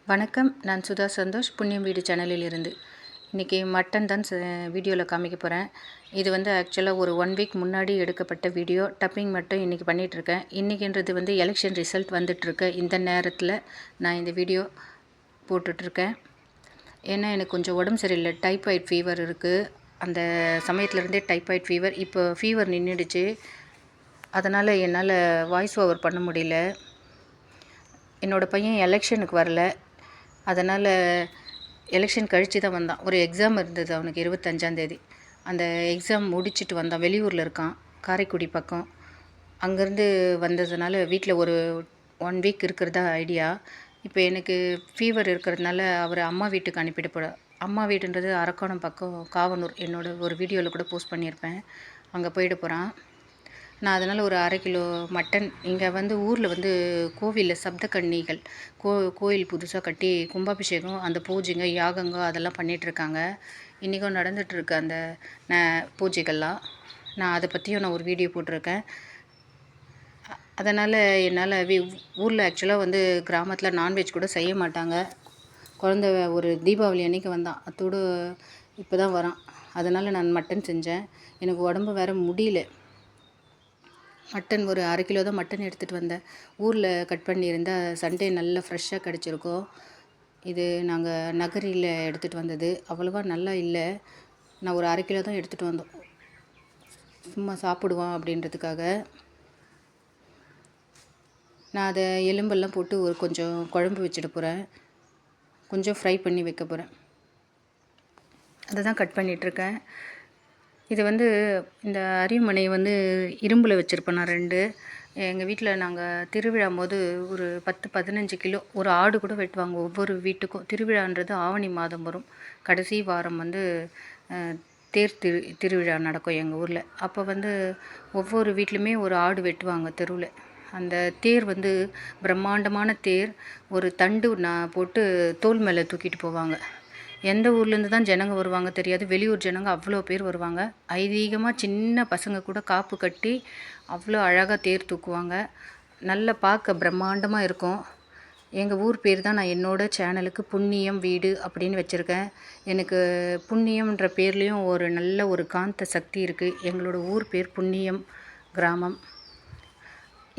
வணக்கம். நான் சுதா சந்தோஷ், புண்ணியம் வீடு சேனலிலிருந்து. இன்றைக்கி மட்டன் தான் வீடியோவில் காமிக்க போகிறேன். இது ஆக்சுவலாக ஒரு 1 வீக் முன்னாடி எடுக்கப்பட்ட வீடியோ. டப்பிங் மட்டும் இன்றைக்கி பண்ணிகிட்ருக்கேன். இன்றைக்கின்றது எலெக்ஷன் ரிசல்ட் வந்துட்டுருக்கு. இந்த நேரத்தில் நான் இந்த வீடியோ போட்டுட்ருக்கேன். ஏன்னா எனக்கு கொஞ்சம் உடம்பு சரியில்லை, டைப்பாய்ட் ஃபீவர் இருக்குது. அந்த சமயத்துலேருந்தே டைப்பாய்ட் ஃபீவர். இப்போ ஃபீவர் நின்றுடுச்சு. அதனால் என்னால் வாய்ஸ் ஓவர் பண்ண முடியல. என்னோடய பையன் எலெக்ஷனுக்கு வரல. அதனால் எலெக்ஷன் கழித்து தான் வந்தான். ஒரு எக்ஸாம் இருந்தது அவனுக்கு 25ஆந்தேதி. அந்த எக்ஸாம் முடிச்சுட்டு வந்தான். வெளியூரில் இருக்கான், காரைக்குடி பக்கம். அங்கேருந்து வந்ததுனால வீட்டில் ஒரு 1 வீக் இருக்கிறதா ஐடியா. இப்போ எனக்கு ஃபீவர் இருக்கிறதுனால அவர் அம்மா வீட்டுக்கு அனுப்பிட்டு அம்மா வீடுன்றது அரக்கோணம் பக்கம் காவனூர். என்னோடய ஒரு வீடியோவில் கூட போஸ்ட் பண்ணியிருப்பேன். அங்கே போயிட போகிறான். நான் அதனால் ஒரு 1/2 கிலோ மட்டன். இங்கே ஊரில் கோவிலில் சப்தகன்னிகள் கோயில் புதுசாக கட்டி கும்பாபிஷேகம், அந்த பூஜைங்க யாகங்க அதெல்லாம் பண்ணிகிட்ருக்காங்க. இன்றைக்கும் நடந்துகிட்ருக்கு அந்த பூஜைகள்லாம். நான் அதை பற்றியும் நான் ஒரு வீடியோ போட்டிருக்கேன். அதனால் என்னால் ஊரில் ஆக்சுவலாக கிராமத்தில் நான்வெஜ் கூட செய்ய மாட்டாங்க. குழந்த ஒரு தீபாவளி அன்றைக்கி வந்தான், அத்தோடு இப்போ தான் வரான். அதனால் நான் மட்டன் செஞ்சேன். எனக்கு உடம்பு வேறு முடியல. மட்டன் ஒரு 1/2 கிலோ தான் மட்டன் எடுத்துகிட்டு வந்தேன். ஊரில் கட் பண்ணியிருந்தால் சண்டே நல்லா ஃப்ரெஷ்ஷாக கிடச்சிருக்கோம். இது நாங்கள் நகரியில் எடுத்துகிட்டு வந்தது. அவ்வளோவா நல்லா இல்லை. நான் ஒரு 1/2 கிலோ தான் எடுத்துகிட்டு வந்தோம், சும்மா சாப்பிடுவான் அப்படின்றதுக்காக. நான் அதை எலும்பெல்லாம் போட்டு கொஞ்சம் குழம்பு வச்சுட போகிறேன். கொஞ்சம் ஃப்ரை பண்ணி வைக்க போகிறேன். அதை தான் கட் பண்ணிகிட்ருக்கேன். இது இந்த அரிமனை இரும்பில் வச்சுருப்பேன் நான் 2. எங்கள் வீட்டில் நாங்கள் திருவிழா போது ஒரு 10-15 கிலோ ஒரு ஆடு கூட வெட்டுவாங்க ஒவ்வொரு வீட்டுக்கும். திருவிழான்றது ஆவணி மாதம் வரும். கடைசி வாரம் தேர் திருவிழா நடக்கும் எங்கள் ஊரில். அப்போ ஒவ்வொரு வீட்லையுமே ஒரு ஆடு வெட்டுவாங்க தெருவில். அந்த தேர் பிரம்மாண்டமான தேர். ஒரு தண்டு போட்டு தோல் மேலே தூக்கிட்டு போவாங்க. எந்த ஊர்லேருந்து தான் ஜனங்க வருவாங்க தெரியாது. வெளியூர் ஜனங்க அவ்வளோ பேர் வருவாங்க. ஐதீகமாக சின்ன பசங்க கூட காப்பு கட்டி அவ்வளோ அழகாக தேர் தூக்குவாங்க. நல்ல பார்க்க பிரம்மாண்டமாக இருக்கும். எங்கள் ஊர் பேர் தான் நான் என்னோடய சேனலுக்கு புண்ணியம் வீடு அப்படின்னு வச்சுருக்கேன். எனக்கு புண்ணியம்ன்ற பேர்லேயும் ஒரு நல்ல ஒரு காந்த சக்தி இருக்குது. எங்களோட ஊர் பேர் புண்ணியம் கிராமம்.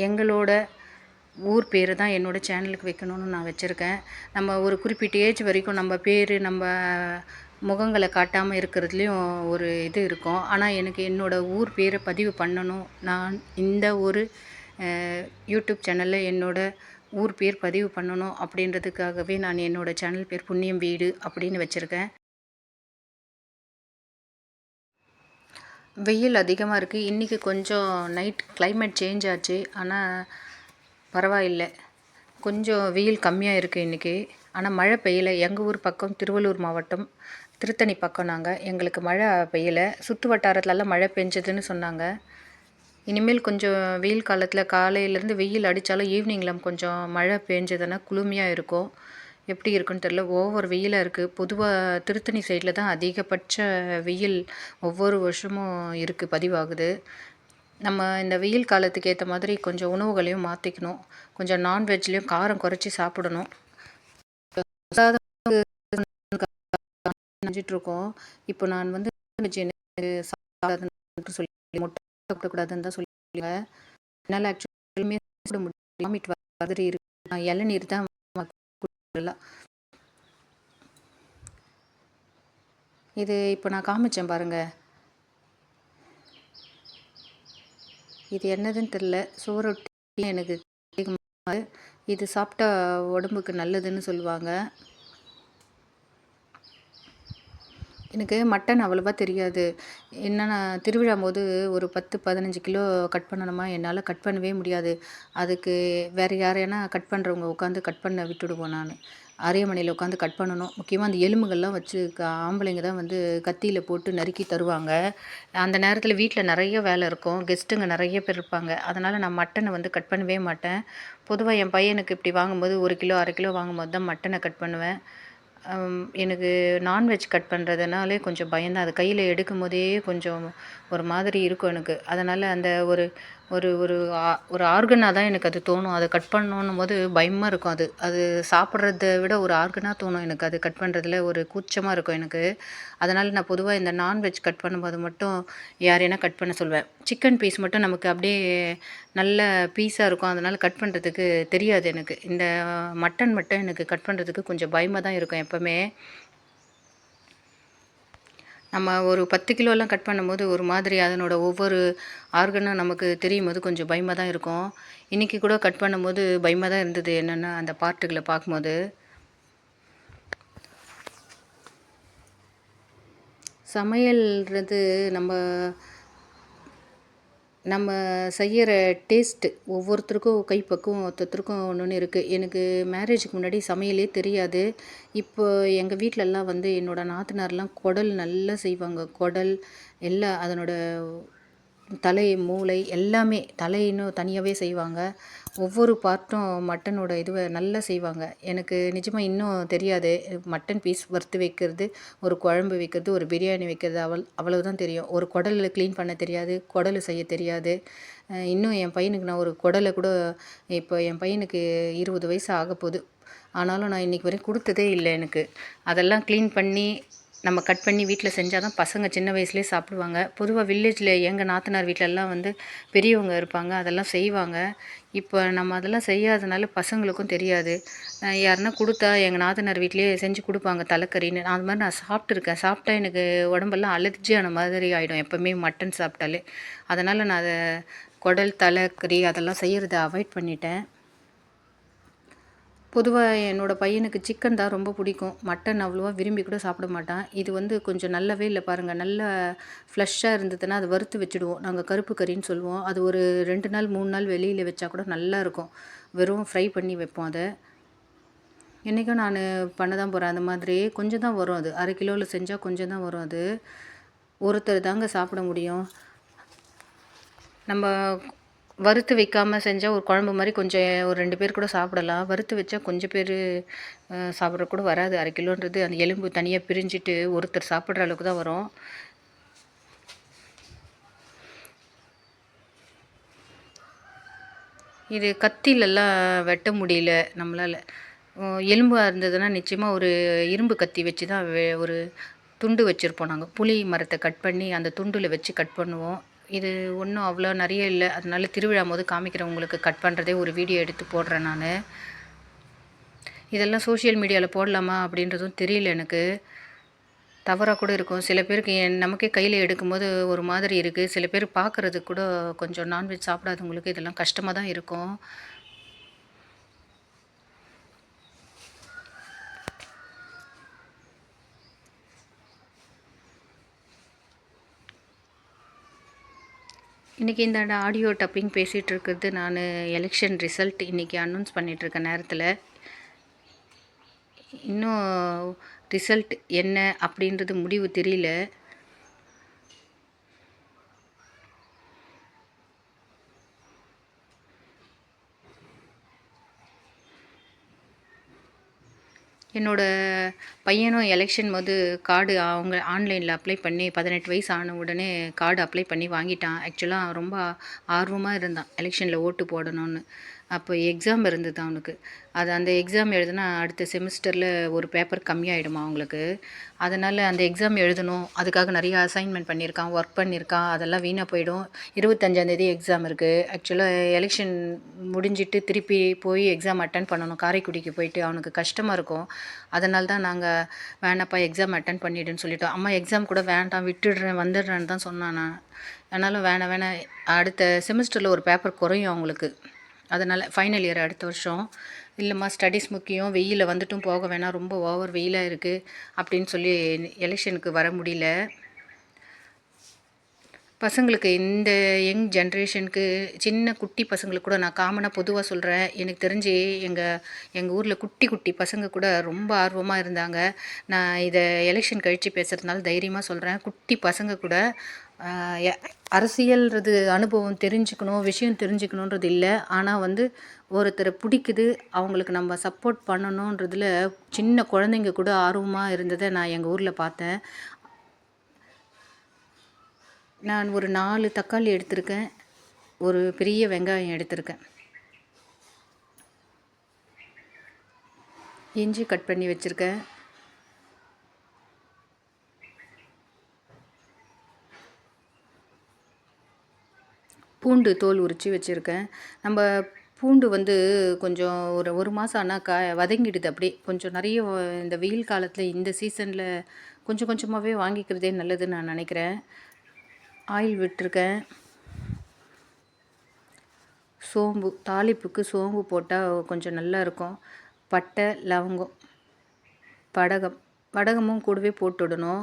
எங்களோட ஊர் பேர் தான் என்னோடய சேனலுக்கு வைக்கணும்னு நான் வச்சுருக்கேன். நம்ம ஒரு குறிப்பிட்ட ஏஜ் வரைக்கும் நம்ம பேர் நம்ம முகங்களை காட்டாமல் இருக்கிறதுலேயும் ஒரு இது இருக்கும். ஆனால் எனக்கு என்னோடய ஊர் பேரை பதிவு பண்ணணும். நான் இந்த ஒரு யூடியூப் சேனலில் என்னோடய ஊர் பேர் பதிவு பண்ணணும் அப்படின்றதுக்காகவே நான் என்னோடய சேனல் பேர் புண்ணியம் வீடு அப்படின்னு வச்சுருக்கேன். வெயில் அதிகமாக இருக்குது. இன்றைக்கி கொஞ்சம் நைட் கிளைமேட் சேஞ்ச் ஆச்சு. ஆனால் பரவாயில்லை, கொஞ்சம் வெயில் கம்மியாக இருக்குது இன்றைக்கி. ஆனால் மழை பெய்யலை. எங்கள் ஊர் பக்கம் திருவள்ளூர் மாவட்டம் திருத்தணி பக்கம் எங்களுக்கு மழை பெய்யலை. சுற்று வட்டாரத்துலலாம் மழை பெஞ்சதுன்னு சொன்னாங்க. இனிமேல் கொஞ்சம் வெயில் காலத்தில் காலையிலேருந்து வெயில் அடித்தாலும் ஈவினிங்கில் கொஞ்சம் மழை பெஞ்சதுன்னா குளுமையாக இருக்கும். எப்படி இருக்குன்னு தெரில, ஓவர் வெயிலாக இருக்குது. பொதுவாக திருத்தணி சைடில் தான் அதிகபட்ச வெயில் ஒவ்வொரு வருஷமும் இருக்குது, பதிவாகுது. நம்ம இந்த வெயில் காலத்துக்கு ஏற்ற மாதிரி கொஞ்சம் உணவுகளையும் மாற்றிக்கணும். கொஞ்சம் நான்வெஜ்லேயும் காரம் குறைச்சி சாப்பிடணும். செஞ்சிட்ருக்கோம். இப்போ நான் சொல்லி முட்டை சாப்பிடக்கூடாதுன்னு தான் சொல்லியிருக்காங்க. என்னால் ஆக்சுவலுமே சாப்பிட முடியும், வாமிட் மாதிரி இருக்கு. நான் இளநீர் தான் குடிக்கலாம். இது இப்போ நான் காமிச்சேன் பாருங்கள், இது என்னதுன்னு தெரில. சோறொட்டி எனக்கு இது சாப்பிட்டா உடம்புக்கு நல்லதுன்னு சொல்லுவாங்க. எனக்கு மட்டன் அவ்வளோவா தெரியாது. என்னென்னா திருவிழா போது ஒரு 10-15 கிலோ கட் பண்ணணுமா, என்னால் கட் பண்ணவே முடியாது. அதுக்கு வேறு யாரையானா கட் பண்ணுறவங்க உட்காந்து கட் பண்ண விட்டுடுவோம். நான் அரியமனையில் உட்காந்து கட் பண்ணணும். முக்கியமாக அந்த எலும்புகள்லாம் வச்சு ஆம்பளைங்க தான் கத்தியில் போட்டு நறுக்கி தருவாங்க. அந்த நேரத்தில் வீட்டில் நிறைய வேலை இருக்கும், கெஸ்ட்டுங்க நிறைய பேர் இருப்பாங்க. அதனால் நான் மட்டனை கட் பண்ணவே மாட்டேன். பொதுவாக என் பையனுக்கு இப்படி வாங்கும்போது 1 கிலோ 1/2 கிலோ வாங்கும்போது தான் மட்டனை கட் பண்ணுவேன். எனக்கு நான்வெஜ் கட் பண்ணுறதுனாலே கொஞ்சம் பயம்தான். அது கையில் எடுக்கும் போதே கொஞ்சம் ஒரு மாதிரி இருக்கும் எனக்கு. அதனால் அந்த ஒரு ஒரு ஒரு ஒரு ஆர்கனாக தான் எனக்கு அது தோணும். அதை கட் பண்ணணுன்னும் போது பயமாக இருக்கும். அது அது சாப்பிட்றத விட ஒரு ஆர்கனாக தோணும் எனக்கு. அது கட் பண்ணுறதுல ஒரு கூச்சமாக இருக்கும் எனக்கு. அதனால் நான் பொதுவாக இந்த நான்வெஜ் கட் பண்ணும்போது மட்டும் யாரைனா கட் பண்ண சொல்வேன். சிக்கன் பீஸ் மட்டும் நமக்கு அப்படியே நல்ல பீஸாக இருக்கும். அதனால் கட் பண்ணுறதுக்கு தெரியாது எனக்கு. இந்த மட்டன் மட்டும் எனக்கு கட் பண்ணுறதுக்கு கொஞ்சம் பயமாக தான் இருக்கும் எப்போவுமே. நம்ம ஒரு 10 கிலோலாம் கட் பண்ணும்போது ஒரு மாதிரி அதனோட ஒவ்வொரு ஆர்கனும் நமக்கு தெரியும்போது கொஞ்சம் பயமாக தான் இருக்கும். இன்றைக்கி கூட கட் பண்ணும்போது பயமாக தான் இருந்தது, என்னென்னா அந்த பார்ட்டுகளை பார்க்கும்போது. சமையல்ன்றது நம்ம நம்ம செய்கிற டேஸ்ட்டு ஒவ்வொருத்தருக்கும் கைப்பக்குவம் ஒருத்தருக்கும் ஒன்று ஒன்று இருக்குது. எனக்கு மேரேஜுக்கு முன்னாடி சமையலே தெரியாது. இப்போ எங்கள் வீட்டிலலாம் வந்து என்னோடய நாத்தனார்லாம் குடல் நல்லா செய்வாங்க. குடல் எல்லாம் அதனோட தலை, மூளை எல்லாமே தலை இன்னும் தனியாகவே செய்வாங்க. ஒவ்வொரு பார்ட்டும் மட்டனோட இதுவை நல்லா செய்வாங்க. எனக்கு நிஜமாக இன்னும் தெரியாது. மட்டன் பீஸ் வறுத்து வைக்கிறது, ஒரு குழம்பு வைக்கிறது, ஒரு பிரியாணி வைக்கிறது அவ்வளவு தான் தெரியும். ஒரு குடல் க்ளீன் பண்ண தெரியாது, குடல் செய்ய தெரியாது. இன்னும் என் பையனுக்கு நான் ஒரு குடலை கூட இப்போ என் பையனுக்கு 20 வயசு ஆகப்போகுது. ஆனாலும் நான் இன்றைக்கி வரையும் கொடுத்ததே இல்லை எனக்கு. அதெல்லாம் க்ளீன் பண்ணி நம்ம கட் பண்ணி வீட்டில் செஞ்சால் தான் பசங்க சின்ன வயசுலேயே சாப்பிடுவாங்க. பொதுவாக வில்லேஜில் எங்கள் நாத்தனார் வீட்டிலலாம் வந்து பெரியவங்க இருப்பாங்க, அதெல்லாம் செய்வாங்க. இப்போ நம்ம அதெல்லாம் செய்யாதனால பசங்களுக்கும் தெரியாது. யாருன்னா கொடுத்தா எங்கள் நாத்தனார் வீட்லேயே செஞ்சு கொடுப்பாங்க தலைக்கறின்னு. அது மாதிரி நான் சாப்பிட்டுருக்கேன். சாப்பிட்டா எனக்கு உடம்பெல்லாம் அலர்ஜியான மாதிரி ஆகிடும் எப்போவுமே மட்டன் சாப்பிட்டாலே. அதனால் நான் அதை குடல், தலைக்கறி அதெல்லாம் செய்கிறத அவாய்ட் பண்ணிட்டேன். பொதுவாக என்னோடய பையனுக்கு சிக்கன் தான் ரொம்ப பிடிக்கும். மட்டன் அவ்வளோவா விரும்பி கூட சாப்பிட மாட்டான். இது வந்து கொஞ்சம் நல்லாவே இல்லை பாருங்கள். நல்லா ஃப்ளஷ்ஷாக இருந்ததுன்னா அதை வறுத்து வச்சுடுவோம். நாங்கள் கருப்பு கறின்னு சொல்லுவோம். அது ஒரு 2 நாள் 3 நாள் வெளியில் வச்சா கூட நல்லாயிருக்கும். வெறும் ஃப்ரை பண்ணி வைப்போம் அதை. என்றைக்கும் நான் பண்ண தான் போகிறேன் அந்த மாதிரி. கொஞ்சம் தான் வரும் அது. 1/2 கிலோவில் செஞ்சால் கொஞ்சம் தான் வரும் அது. ஒருத்தர் தாங்க சாப்பிட முடியும். நம்ம வறுத்து வைக்காமல் செஞ்சால் ஒரு குழம்பு மாதிரி கொஞ்சம் ஒரு 2 பேர் கூட சாப்பிடலாம். வறுத்து வச்சா கொஞ்சம் பேர் சாப்பிட்ற கூட வராது. 1/2 கிலோன்றது அந்த எலும்பு தனியாக பிரிஞ்சுட்டு ஒருத்தர் சாப்பிட்ற அளவுக்கு தான் வரும். இது கத்திலெல்லாம் வெட்ட முடியல நம்மளால். எலும்பாக இருந்ததுன்னா நிச்சயமாக ஒரு இரும்பு கத்தி வச்சு தான் ஒரு துண்டு வச்சுருப்போம் நாங்கள். புளி மரத்தை கட் பண்ணி அந்த துண்டில் வச்சு கட் பண்ணுவோம். இது ஒன்றும் அவ்வளோ நிறைய இல்லை. அதனால திருவிழா போது காமிக்கிறேன் உங்களுக்கு. கட் பண்ணுறதே ஒரு வீடியோ எடுத்து போடுறேன் நான். இதெல்லாம் சோஷியல் மீடியாவில் போடலாமா அப்படின்றதும் தெரியல எனக்கு. தவறாக கூட இருக்கும். சில பேருக்கு நமக்கே கையில் எடுக்கும்போது ஒரு மாதிரி இருக்குது. சில பேர் பார்க்குறதுக்கு கூட கொஞ்சம் நான்வெஜ் சாப்பிடாதவங்களுக்கு இதெல்லாம் கஷ்டமாக தான் இருக்கும். இன்றைக்கி இந்த ஆடியோ டப்பிங் பேசிகிட்டு இருக்கிறது நான் எலெக்ஷன் ரிசல்ட் இன்றைக்கி அனௌன்ஸ் பண்ணிகிட்ருக்க நேரத்தில். இன்னும் ரிசல்ட் என்ன அப்படின்றது முடிவு தெரியல. என்னோடய பையனும் எலெக்ஷன் போது கார்டு அவங்க ஆன்லைனில் அப்ளை பண்ணி 18 வயசு ஆன உடனே கார்டு அப்ளை பண்ணி வாங்கிட்டான். ஆக்சுவலாக ரொம்ப ஆர்வமாக இருந்தான் எலெக்ஷனில் ஓட்டு போடணும்னு. அப்போ எக்ஸாம் இருந்தது அவனுக்கு. அந்த எக்ஸாம் எழுதுனா அடுத்த செமிஸ்டரில் ஒரு பேப்பர் கம்மியாயிடுமா அவங்களுக்கு. அதனால் அந்த எக்ஸாம் எழுதணும். அதுக்காக நிறைய அசைன்மெண்ட் பண்ணியிருக்கான், ஒர்க் பண்ணியிருக்கான். அதெல்லாம் வீணாக போயிடும். 25ஆந்தேதி எக்ஸாம் இருக்குது. ஆக்சுவலாக எலெக்ஷன் முடிஞ்சிட்டு திருப்பி போய் எக்ஸாம் அட்டன் பண்ணணும். காரைக்குடிக்கு போயிட்டு அவனுக்கு கஷ்டமாக இருக்கும். அதனால தான் நாங்கள் வேணாப்பா எக்ஸாம் அட்டன் பண்ணிவிடுன்னு சொல்லிட்டோம். அம்மா எக்ஸாம் கூட வேண்டாம், விட்டுடுறேன், வந்துடுறேன்னு தான் சொன்னான் நான். ஆனாலும் வேணாம் அடுத்த செமிஸ்டரில் ஒரு பேப்பர் குறையும் அவங்களுக்கு. அதனால் ஃபைனல் இயர் அடுத்த வருஷம். இல்லைம்மா ஸ்டடீஸ் முக்கியம், வெயிலில் வந்துட்டும் போக வேணாம், ரொம்ப ஓவர் வெயிலாக இருக்குது அப்படின்னு சொல்லி எலெக்ஷனுக்கு வர முடியல. பசங்களுக்கு இந்த யங் ஜென்ரேஷனுக்கு சின்ன குட்டி பசங்களுக்கு கூட நான் காமனாக பொதுவாக சொல்கிறேன். எனக்கு தெரிஞ்சு எங்கள் ஊரில் குட்டி குட்டி பசங்க கூட ரொம்ப ஆர்வமாக இருந்தாங்க. நான் இதை எலெக்ஷன் கழித்து பேசுகிறதுனால தைரியமாக சொல்கிறேன். குட்டி பசங்க கூட அரசியல்ன்றது அனுபவம் தெரிஞ்சுக்கணும், விஷயம் தெரிஞ்சுக்கணுன்றது இல்லை. ஆனால் வந்து ஒருத்தரை பிடிக்குது, அவங்களுக்கு நம்ம சப்போர்ட் பண்ணணுன்றதில் சின்ன குழந்தைங்க கூட ஆர்வமாக இருந்ததை நான் எங்கள் ஊரில் பார்த்தேன். நான் ஒரு 4 தக்காளி எடுத்திருக்கேன். ஒரு பெரிய வெங்காயம் எடுத்திருக்கேன். இஞ்சி கட் பண்ணி வச்சுருக்கேன். பூண்டு தோல் உரித்து வச்சுருக்கேன். நம்ம பூண்டு வந்து கொஞ்சம் ஒரு மாதம் ஆனால் வதங்கிடுது அப்படியே. கொஞ்சம் நிறைய இந்த வெயில் காலத்தில் இந்த சீசனில் கொஞ்சம் கொஞ்சமாகவே வாங்கிக்கிறதே நல்லதுன்னு நான் நினைக்கிறேன். ஆயில் விட்டுருக்கேன். சோம்பு, தாளிப்புக்கு சோம்பு போட்டால் கொஞ்சம் நல்லா இருக்கும். பட்டை, லவங்கம், வடகமும் கூடவே போட்டுவிடணும்.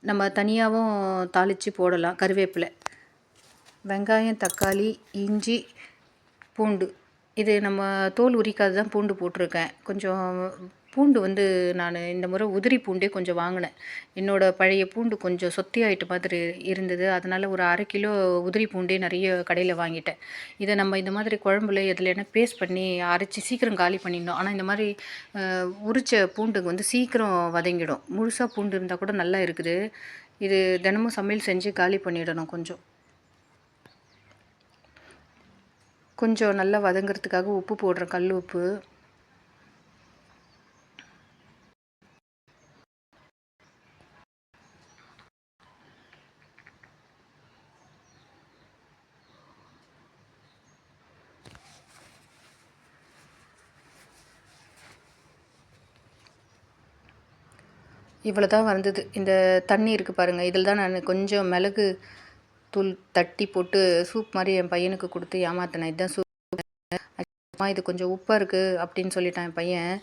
நம்ம தனியாகவும் தாளித்து போடலாம். கருவேப்பிலை, வெங்காயம், தக்காளி, இஞ்சி, பூண்டு. இது நம்ம தோல் உரிக்காது தான் பூண்டு போட்டிருக்கேன். கொஞ்சம் பூண்டு வந்து நான் இந்த முறை உதிரி பூண்டே கொஞ்சம் வாங்கினேன். என்னோடய பழைய பூண்டு கொஞ்சம் சொத்தி ஆகிட்ட மாதிரி இருந்தது. அதனால் ஒரு 1/2 கிலோ உதிரி பூண்டே நிறைய கடையில் வாங்கிட்டேன். இதை நம்ம இந்த மாதிரி குழம்புல எதுலனா பேஸ்ட் பண்ணி அரைச்சி சீக்கிரம் காலி பண்ணிடணும். ஆனால் இந்த மாதிரி உரித்த பூண்டுக்கு வந்து சீக்கிரம் வதங்கிடும். முழுசாக பூண்டு இருந்தால் கூட நல்லா இருக்குது. இது தினமும் சமையல் செஞ்சு காலி பண்ணிடணும். கொஞ்சம் நல்லா வதங்கிறதுக்காக உப்பு போடுறேன், கல் உப்பு. இவ்வளோ தான் வந்தது. இந்த தண்ணி இருக்குது பாருங்கள், இதில் தான் நான் கொஞ்சம் மிளகு தூள் தட்டி போட்டு சூப் மாதிரி என் பையனுக்கு கொடுத்து ஏமாத்தினேன். இதுதான் சூப். இது கொஞ்சம் உப்பாக இருக்குது அப்படின்னு சொல்லிட்டான் என் பையன்.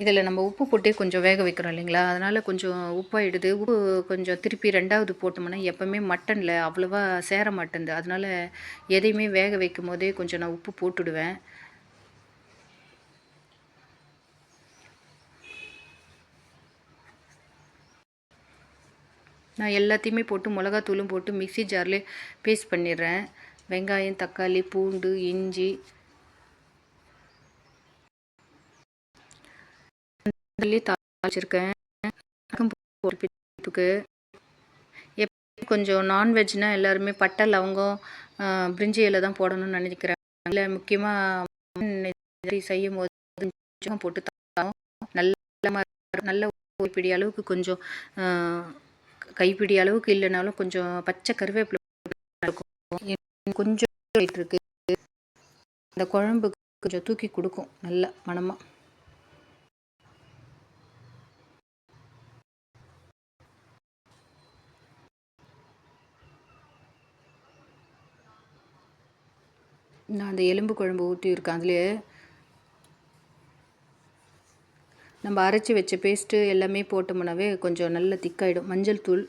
இதில் நம்ம உப்பு போட்டு கொஞ்சம் வேக வைக்கிறோம் இல்லைங்களா, அதனால் கொஞ்சம் உப்பாயிடுது. உப்பு கொஞ்சம் திருப்பி 2வது போட்டோம்னா எப்போவுமே மட்டனில் அவ்வளோவா சேர மாட்டேங்குது. அதனால் எதையுமே வேக வைக்கும் போதே கொஞ்சம் நான் உப்பு போட்டுடுவேன். நான் எல்லாத்தையுமே போட்டு மிளகாத்தூளும் போட்டு மிக்ஸி ஜார்லேயே பேஸ்ட் பண்ணிடுறேன். வெங்காயம், தக்காளி, பூண்டு, இஞ்சி தாளிச்சிருக்கேன். கொஞ்சம் நான்வெஜ்னால் எல்லாருமே பட்டை, லவங்கம், பிரிஞ்சி இலை தான் போடணும்னு நினைக்கிறேன். இல்லை முக்கியமாக செய்யும் போது போட்டு நல்ல கைப்பிடி அளவுக்கு கொஞ்சம் கைப்பிடி அளவுக்கு இல்லைனாலும் கொஞ்சம் பச்சை கருவேப்பிலை இருக்கும். கொஞ்சம் இருக்கு. இந்த குழம்பு கொஞ்சம் தூக்கி கொடுக்கும் நல்ல மணமாக. நான் அந்த எலும்பு குழம்பு ஊற்றியிருக்கேன். அதுலேயே நம்ம அரைச்சி வச்ச பேஸ்ட்டு எல்லாமே போட்டோம்னாவே கொஞ்சம் நல்ல திக்காயிடும். மஞ்சள் தூள்,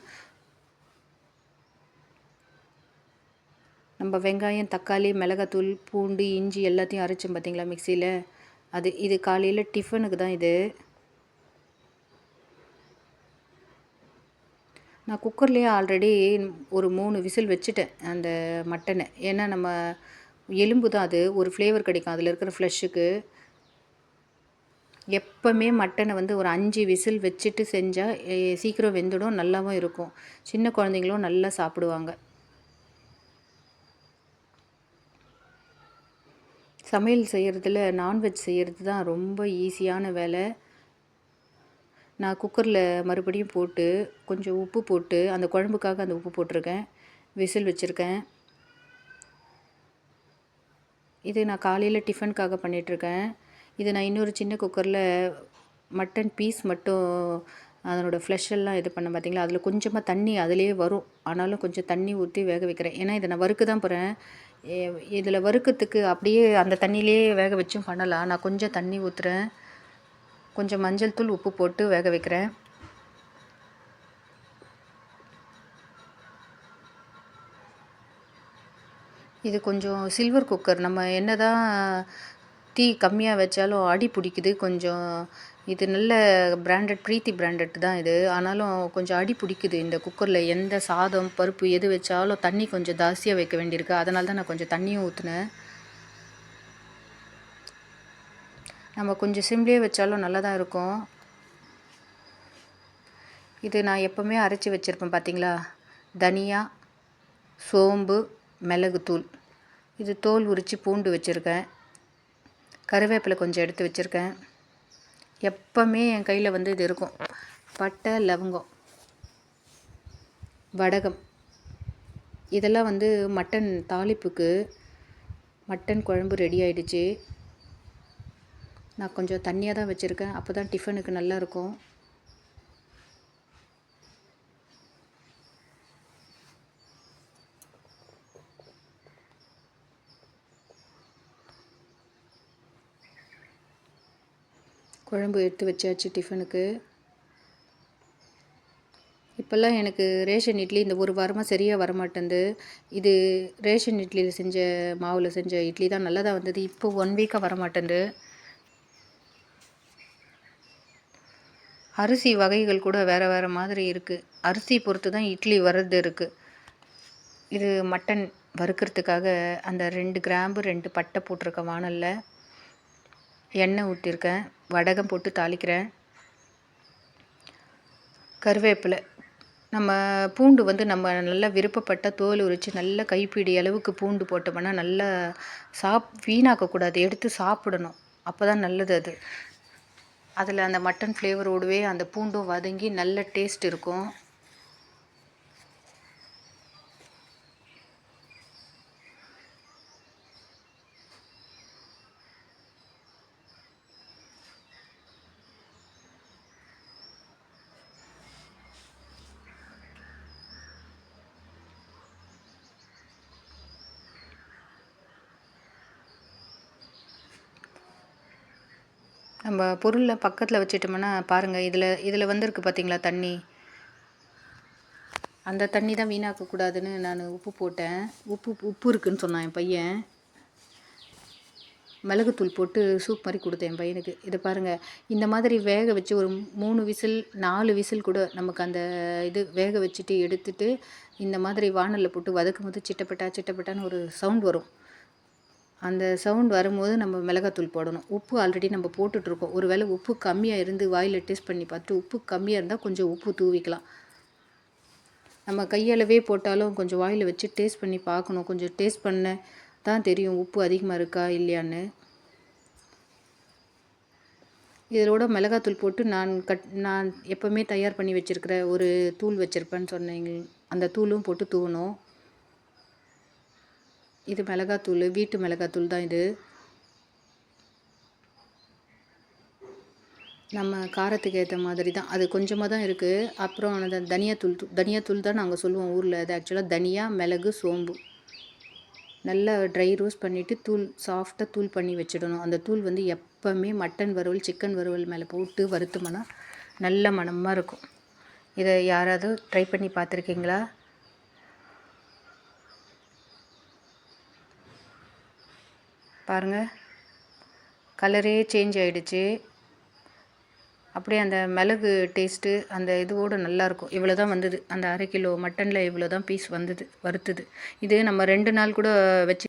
நம்ம வெங்காயம், தக்காளி, மிளகாத்தூள், பூண்டு, இஞ்சி எல்லாத்தையும் அரைச்சோம் பார்த்திங்களா மிக்சியில், இது காலையில் டிஃபனுக்கு தான் இது. நான் குக்கர்லேயே ஆல்ரெடி ஒரு 3 விசில் வச்சுட்டேன் அந்த மட்டனை. ஏன்னா நம்ம எலும்பு தான், அது ஒரு ஃப்ளேவர் கிடைக்கும் அதில் இருக்கிற ஃப்ளஷ்ஷுக்கு. எப்போவுமே மட்டனை வந்து ஒரு 5 விசில் வச்சுட்டு செஞ்சால் சீக்கிரம் வெந்துடும், நல்லாவும் இருக்கும். சின்ன குழந்தைங்களும் நல்லா சாப்பிடுவாங்க. சமையல் செய்கிறதுல நான்வெஜ் செய்கிறது தான் ரொம்ப ஈஸியான வேலை. நான் குக்கரில் மறுபடியும் போட்டு கொஞ்சம் உப்பு போட்டு, அந்த குழம்புக்காக அந்த உப்பு போட்டிருக்கேன், விசில் வச்சுருக்கேன். இது நான் காலையில் டிஃபனுக்காக பண்ணிகிட்ருக்கேன். இது நான் இன்னொரு சின்ன குக்கரில் மட்டன் பீஸ் மட்டும் அதனோட ஃப்ளஷ் எல்லாம் இது பண்ண பார்த்திங்களா, அதில் கொஞ்சமாக தண்ணி அதிலே வரும். ஆனாலும் கொஞ்சம் தண்ணி ஊற்றி வேக வைக்கிறேன். ஏன்னா இதை நான் வறுக்க தான் போகிறேன். இதில் வறுக்கிறதுக்கு அப்படியே அந்த தண்ணியிலே வேக வச்சும் பண்ணலாம். நான் கொஞ்சம் தண்ணி ஊற்றுறேன். கொஞ்சம் மஞ்சள் தூள், உப்பு போட்டு வேக வைக்கிறேன். இது கொஞ்சம் சில்வர் குக்கர். நம்ம என்ன தான் தீ கம்மியாக வச்சாலும் அடி பிடிக்குது கொஞ்சம். இது நல்ல பிராண்டட், பிரீத்தி பிராண்டட் தான் இது. ஆனாலும் கொஞ்சம் அடி பிடிக்குது இந்த குக்கரில். எந்த சாதம், பருப்பு எது வச்சாலும் தண்ணி கொஞ்சம் ஜாஸ்தியாக வைக்க வேண்டியிருக்கு. அதனால தான் நான் கொஞ்சம் தண்ணியும் ஊற்றினேன். நம்ம கொஞ்சம் சிம்லேயே வச்சாலும் நல்லா தான் இருக்கும். இது நான் எப்போவுமே அரைச்சி வச்சுருப்பேன் பார்த்திங்களா, தனியா, சோம்பு, மிளகுத்தூள், இது தோல் உரித்து பூண்டு வச்சுருக்கேன். கருவேப்பிலை கொஞ்சம் எடுத்து வச்சுருக்கேன். எப்போவுமே என் கையில் வந்து இது இருக்கும். பட்டை, லவங்கம், வடகம், இதெல்லாம் வந்து மட்டன் தாளிப்புக்கு. மட்டன் குழம்பு ரெடி ஆகிடுச்சு. நான் கொஞ்சம் தண்ணியாக தான் வச்சுருக்கேன், அப்போ தான் டிஃபனுக்கு நல்லாயிருக்கும். குழம்பு எடுத்து வச்சாச்சு டிஃபனுக்கு. இப்போல்லாம் எனக்கு ரேஷன் இட்லி இந்த ஒரு வாரமாக சரியாக வரமாட்டேங்குது. இது ரேஷன் இட்லியில் செஞ்ச மாவில் செஞ்ச இட்லி தான் நல்லதாக வந்தது. இப்போ 1 வீக்காக வரமாட்டேங்குது. அரிசி வகைகள் கூட வேறு வேறு மாதிரி இருக்குது. அரிசி பொறுத்து தான் இட்லி வர்றது இருக்குது. இது மட்டன் வறுக்கிறதுக்காக அந்த 2 கிராம்பு 2 பட்டை போட்டிருக்கேன். வாணலில் எண்ணெய் ஊற்றிருக்கேன். வடகம் போட்டு தாளிக்கிறேன். கருவேப்பிலை, நம்ம பூண்டு வந்து நம்ம நல்லா விருப்பப்பட்ட தோல் உரித்து நல்ல கைப்பிடி அளவுக்கு பூண்டு போட்டோம்னா நல்லா வீணாக்கக்கூடாது, எடுத்து சாப்பிடணும். அப்போ தான் நல்லது அது. அதில் அந்த மட்டன் ஃப்ளேவரோடவே அந்த பூண்டும் வதங்கி நல்ல டேஸ்ட் இருக்கும். நம்ம பொருளை பக்கத்தில் வச்சுட்டோம்னா பாருங்கள், இதில் வந்திருக்கு பார்த்தீங்களா தண்ணி. அந்த தண்ணி தான் வீணாக்கக்கூடாதுன்னு நான் உப்பு போட்டேன். உப்பு இருக்குதுன்னு சொன்னான் என் பையன். மிளகுத்தூள் போட்டு சூப் மாதிரி கொடுத்தேன் என் பையனுக்கு. இதை பாருங்கள், இந்த மாதிரி வேக வச்சு ஒரு 3 விசில் 4 விசில் கூட நமக்கு அந்த இது வேக வச்சுட்டு எடுத்துட்டு இந்த மாதிரி வாணலில் போட்டு வதக்கும் போது சிட்டப்பட்டான்னு ஒரு சவுண்ட் வரும். அந்த சவுண்ட் வரும்போது நம்ம மிளகாத்தூள் போடணும். உப்பு ஆல்ரெடி நம்ம போட்டுட்ருக்கோம். ஒரு வேளை உப்பு கம்மியாக இருந்து வாயில் டேஸ்ட் பண்ணி பார்த்துட்டு உப்பு கம்மியாக இருந்தால் கொஞ்சம் உப்பு தூவிக்கலாம். நம்ம கையளவே போட்டாலும் கொஞ்சம் வாயில் வச்சு டேஸ்ட் பண்ணி பார்க்கணும். கொஞ்சம் டேஸ்ட் பண்ண தான் தெரியும் உப்பு அதிகமாக இருக்கா இல்லையான்னு. இதோட மிளகாத்தூள் போட்டு நான் எப்போவுமே தயார் பண்ணி வச்சுருக்கிற ஒரு தூள் வச்சுருப்பேன்னு சொன்னீங்க, அந்த தூளும் போட்டு தூவணும். இது மிளகாத்தூள், வீட்டு மிளகாத்தூள் தான் இது. நம்ம காரத்துக்கு ஏற்ற மாதிரி தான், அது கொஞ்சமாக தான் இருக்குது. அப்புறம் அந்த தனியாத்தூள் தான் நாங்கள் சொல்லுவோம் ஊரில். அது ஆக்சுவலாக தனியா, மிளகு, சோம்பு நல்லா ட்ரை ரோஸ்ட் பண்ணிவிட்டு சாஃப்டாக தூள் பண்ணி வச்சிடணும். அந்த தூள் வந்து எப்போவுமே மட்டன் வறுவல், சிக்கன் வறுவல் மேலே போட்டு வறுத்தோம்னா நல்ல மணமாக இருக்கும். இதை யாராவது ட்ரை பண்ணி பார்த்துருக்கீங்களா? பாருங்கள், கலரே சேஞ்ச் ஆகிடுச்சு. அப்படியே அந்த மிளகு டேஸ்ட்டு அந்த இதுவோடு நல்லாயிருக்கும். இவ்வளோ தான் வந்தது. அந்த 1/2 கிலோ மட்டனில் இவ்வளோ தான் பீஸ் வந்தது வறுத்தது. இது நம்ம 2 நாள் கூட வச்சு